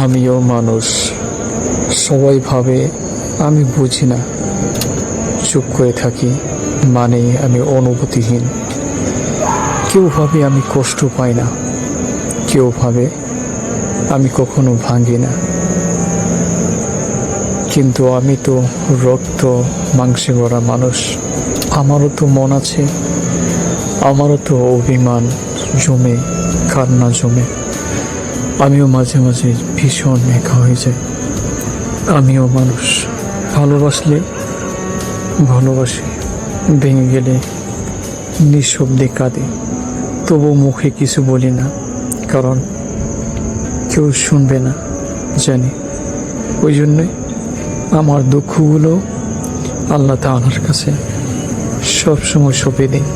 আমিও মানুষ। সবাই ভাবে আমি বুঝি না, চুপ করে থাকি মানে আমি অনুভূতিহীন। কেউ ভাবে আমি কষ্ট পাই না, কেউ ভাবে আমি কখনো ভাঙি না। কিন্তু আমি তো রক্ত মাংসে গড়া মানুষ। আমারও তো মন আছে, আমারও তো অভিমান জমে, কান্না জমে। আমিও মাঝে মাঝে ভীষণ একা হয়ে যাই। আমিও মানুষ, ভালোবাসলে ভালোবাসি, ভেঙে গেলে নিঃশব্দে কাঁদে। তবু মুখে কিছু বলি না, কারণ কেউ শুনবে না জানি। ওই জন্যই আমার দুঃখগুলো আল্লাহ তাআলার কাছে সবসময় সঁপে দিই।